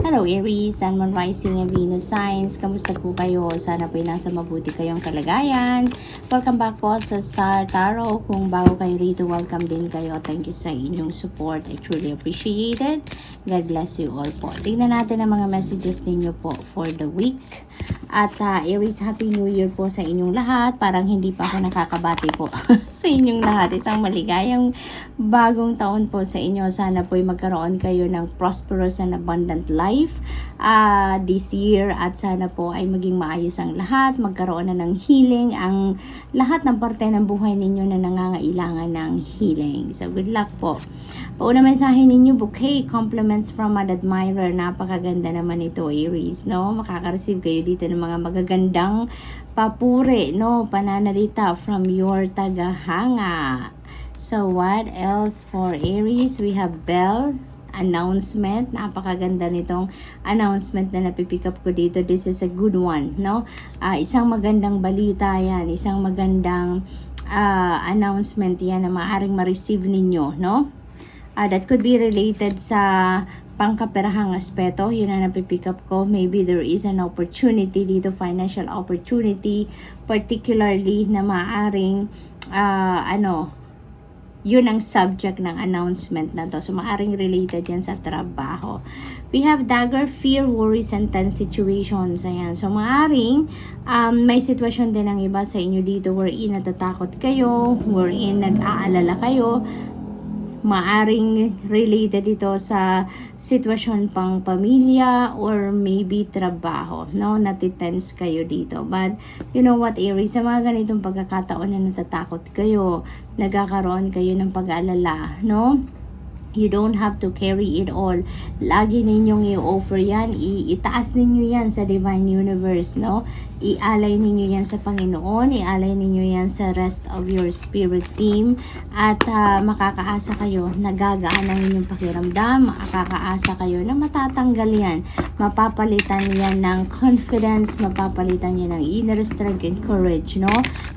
Hello Aries, Sun, Moon, Rising, and Venus signs. Kamusta po kayo? Sana po nasa mabuti kayong kalagayan. Welcome back po sa Star Tarot. Kung bago kayo rito, welcome din kayo. Thank you sa inyong support. I truly appreciate it. God bless you all po. Tingnan natin ang mga messages ninyo po for the week. At Aries, Happy New Year po sa inyong lahat. Parang hindi pa ako nakakabati po sa inyong lahat. Isang maligayang bagong taon po sa inyo. Sana po'y magkaroon kayo ng prosperous and abundant life this year. At sana po ay maging maayos ang lahat. Magkaroon na ng healing ang lahat ng parte ng buhay ninyo na nangangailangan ng healing. So good luck po. Pauna mensahe ninyo, bouquet, compliments from an admirer. Napakaganda naman ito, Aries, no? Makaka-receive kayo dito ng mga magagandang papuri, no? Pananalita from your tagahanga. So, what else for Aries? We have bell, announcement. Napakaganda nitong announcement na napipick up ko dito. This is a good one, no? Isang magandang balita yan. Isang magandang announcement yan na maaaring ma-receive ninyo, no? That could be related sa pangkaperahang aspeto. Yun ang napipick up ko. Maybe there is an opportunity dito, financial opportunity, particularly na maaaring yun ang subject ng announcement na to. So, maaring related yan sa trabaho. We have dagger, fear, worries, and tense situations. Ayan. So, maaring may sitwasyon din ang iba sa inyo dito wherein natatakot kayo, wherein nag-aalala kayo. Maaring related ito sa sitwasyon pang pamilya or maybe trabaho, no? Natitense kayo dito. But, you know what, Aries, sa mga ganitong pagkakataon na natatakot kayo, nagkakaroon kayo ng pag-aalala, no? You don't have to carry it all. Lagi ninyong i-offer yan, itaas ninyo yan sa Divine Universe, no? Ialay ninyo yan sa Panginoon, ialay ninyo yan sa rest of your spirit team, at makakaasa kayo, nagagaan ang inyong pakiramdam, makakaasa kayo na matatanggal yan, mapapalitan yan ng confidence, mapapalitan yan ng inner strength and courage, no?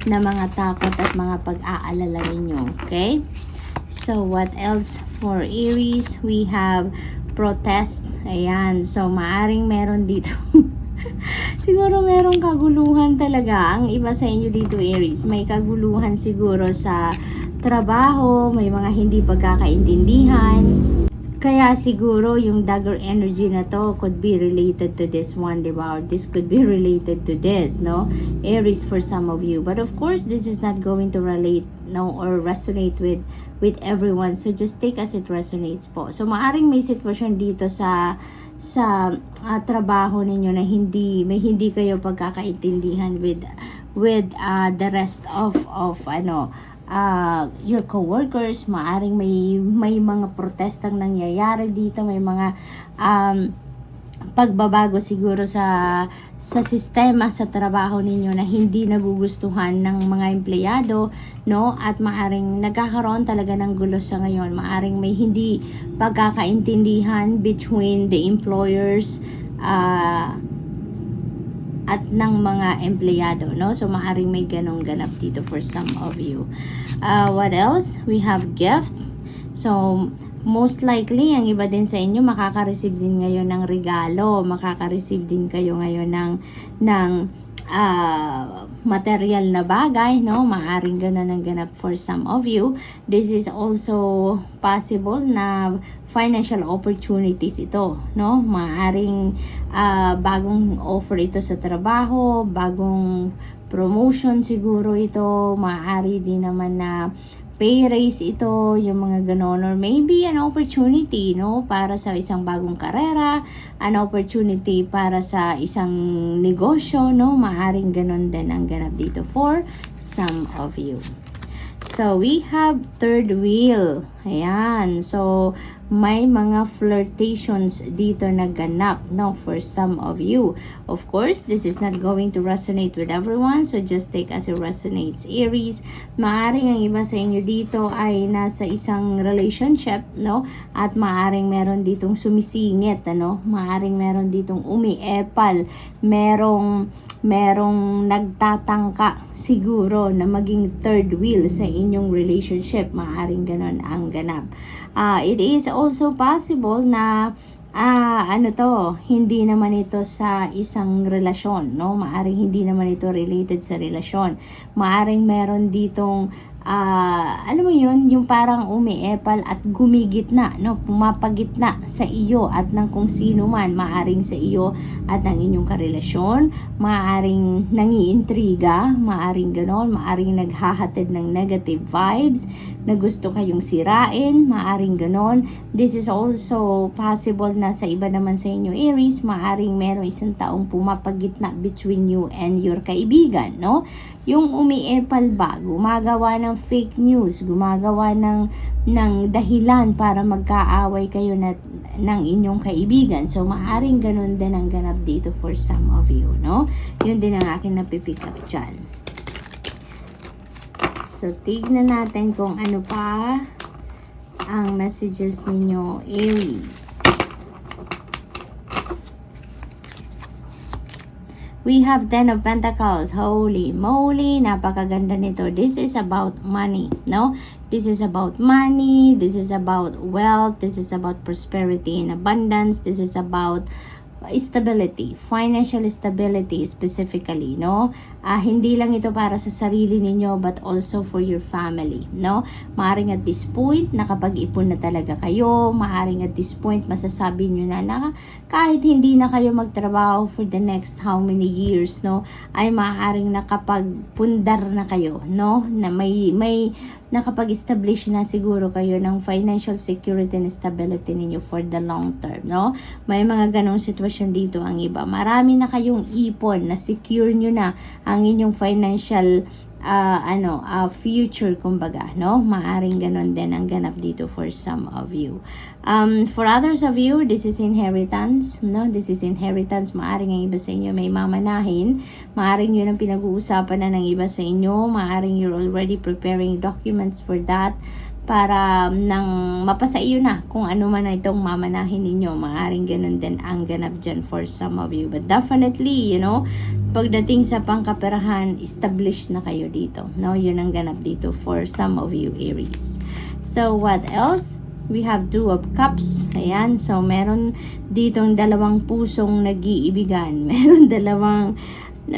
Na mga takot at mga pag-aalala ninyo, okay? So, what else for Aries? We have protest. Ayan. So, maaring meron dito. Siguro merong kaguluhan talaga. Ang iba sa inyo dito, Aries, may kaguluhan siguro sa trabaho, may mga hindi pagkakaintindihan. Kaya siguro yung dagger energy na to could be related to this one, diba? Or this could be related to this, no? Aries for some of you. But of course, this is not going to relate, no, or resonate with everyone. So just take as it resonates po. So maaring may sitwasyon dito sa trabaho ninyo na may hindi kayo pagkakaintindihan with the rest of your co-workers. Maaring may mga protestang nangyayari dito, may mga pagbabago siguro sa sistema sa trabaho ninyo na hindi nagugustuhan ng mga empleyado, no? At maaring nagkakaroon talaga ng gulo sa ngayon. Maaring may hindi pagkakaintindihan between the employers at ng mga empleyado, no? So, maaring may ganong ganap dito for some of you. What else? We have gift. So, most likely, ang iba din sa inyo, makaka-receive din ngayon ng regalo. Makaka-receive din kayo ngayon ng material na bagay, no? Maaring ganon ang ganap for some of you. This is also possible na financial opportunities ito, no? Maaring bagong offer ito sa trabaho, bagong promotion siguro ito, maaari din naman na pay raise ito, yung mga ganon, or maybe an opportunity, no, para sa isang bagong karera, an opportunity para sa isang negosyo, no, maaring ganon din ang ganap dito for some of you. So, we have third wheel. Ayan. So, may mga flirtations dito na ganap, no, for some of you. Of course, this is not going to resonate with everyone. So, just take as it resonates. Aries, maaring ang iba sa inyo dito ay nasa isang relationship, no? At maaring meron ditong sumisingit, ano? Maaring meron ditong umiepal. Merong nagtatangka siguro na maging third wheel sa inyong relationship. Maaring ganon ang ganap. It is also possible na ano to, hindi naman ito sa isang relasyon, no? Maaring hindi naman ito related sa relasyon. Maaring meron ditong alam mo yun, yung parang umiepal at gumigitna, no? Pumapagitna sa iyo at ng kung sino man, maaring sa iyo at ng inyong karelasyon, maaring nangiintriga, maaring ganon, maaring naghahatid ng negative vibes, na gusto kayong sirain, maaring ganon. This is also possible na sa iba naman sa inyo Aries, maaring meron isang taong pumapagitna between you and your kaibigan, no? Yung umiepal ba, gumagawa ng fake news, gumagawa ng dahilan para magkaaway kayo ng inyong kaibigan. So, maaring ganun din ang ganap dito for some of you, no? Yun din ang aking napipick up dyan. So, tignan natin kung ano pa ang messages ninyo, Aries. We have 10 of Pentacles. Holy moly, napakaganda nito. This is about money, no? This is about money. This is about wealth. This is about prosperity and abundance. This is about stability, financial stability specifically, no? Hindi lang ito para sa sarili ninyo but also for your family, no? Maaring at this point, nakapag-ipon na talaga kayo. Maaring at this point, masasabi nyo na kahit hindi na kayo magtrabaho for the next how many years, no? Ay maaring nakapagpundar na kayo, no? Na may nakapag-establish na siguro kayo ng financial security and stability ninyo for the long term, no? May mga ganong sitwasyon dito ang iba. Marami na kayong ipon na secure nyo na ang inyong financial future, kumbaga, no? Maaring ganon din ang ganap dito for some of you. For others of you, this is inheritance, no? This is inheritance. Maaring ang iba sa inyo may mamanahin. Maaring yun ang pinag-uusapan na ng iba sa inyo. Maaring you're already preparing documents for that para nang mapasa iyo na kung ano man na itong mamanahin ninyo. Maaring ganun din ang ganap dyan for some of you. But definitely, you know, pagdating sa pangkaperahan, established na kayo dito, no? Yun ang ganap dito for some of you Aries. So what else? We have 2 of Cups. Ayan. So meron ditong dalawang pusong nag-iibigan. Meron dalawang,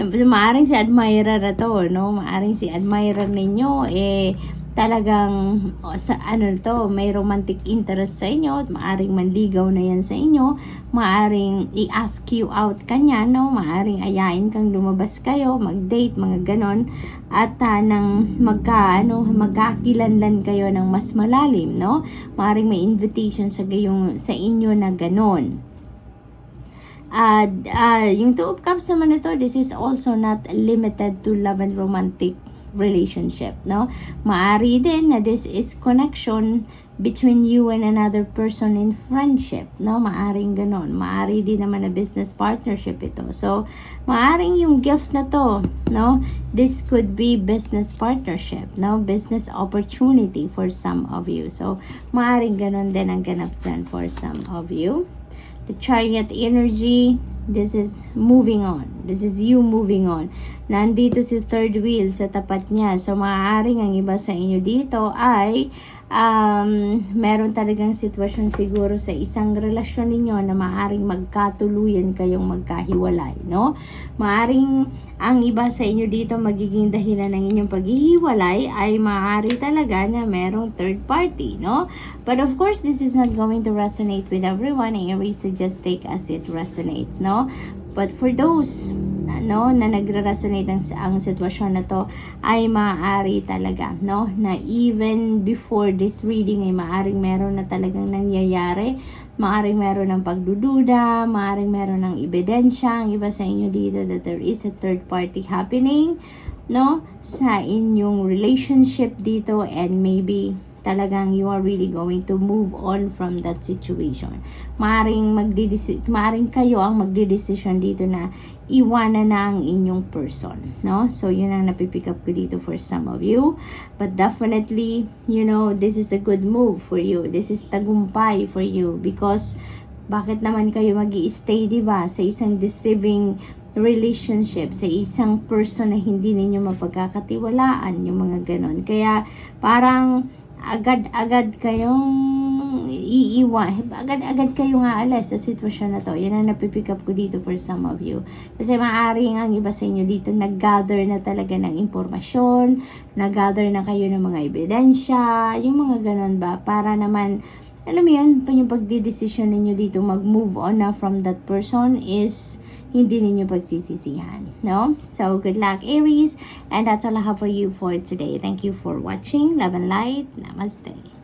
maaring si admirer na to, no? Maaring si admirer ninyo talagang sa may romantic interest sa inyo, maaring manligaw na yan sa inyo, maaring i-ask you out kanya, no? Maaring ayain kang lumabas kayo, mag-date, mga ganon, at nang magkakilanlan kayo ng mas malalim, no? Maaring may invitation sa inyo na ganon. Yung 2 of Cups naman ito, this is also not limited to love and romantic relationship, no? Maari din na this is connection between you and another person in friendship, no? Maaring ganon. Maari din naman na business partnership ito. So, maaring yung gift na to, no? This could be business partnership, no? Business opportunity for some of you. So, maaring ganon din ang ganap dyan for some of you. The Chariot energy, this is moving on. This is you moving on. Nandito si third wheel sa tapat niya. So, maaaring ang iba sa inyo dito ay meron talagang sitwasyon siguro sa isang relasyon ninyo na maaaring magkatuluyan kayong magkahiwalay, no? Maaaring ang iba sa inyo dito magiging dahilan ng inyong paghihiwalay ay maaari talaga na merong third party, no? But of course, this is not going to resonate with everyone. Aries, so just take as it resonates, no? But for those na nagre-resonate ang sitwasyon na to, ay maaari talaga, no? Na even before this reading ay maaring meron na talagang nangyayari. Maaring meron ng pagdududa, maaring meron ng ebidensya ang iba sa inyo dito that there is a third party happening, no? Sa inyong relationship dito, and maybe talagang you are really going to move on from that situation. Maaring kayo ang magdedesisyon dito na iwanan na ang inyong person, no? So, yun ang napipick up ko dito for some of you. But definitely, you know, this is a good move for you. This is tagumpay for you because bakit naman kayo mag-i-stay, diba, sa isang deceiving relationship, sa isang person na hindi ninyo mapagkakatiwalaan, yung mga ganon. Kaya parang agad-agad kayong agad-agad kayong aalis sa sitwasyon na to. Yan ang napipick up ko dito for some of you. Kasi maaaring ang iba sa inyo dito nag-gather na talaga ng impormasyon, nag-gather na kayo ng mga ebidensya, yung mga ganun ba, para naman, alam mo yun, yung pagdidesisyon ninyo dito mag-move on na from that person is hindi ninyo pagsisisihan, no? So, good luck, Aries. And that's all I have for you for today. Thank you for watching. Love and light. Namaste.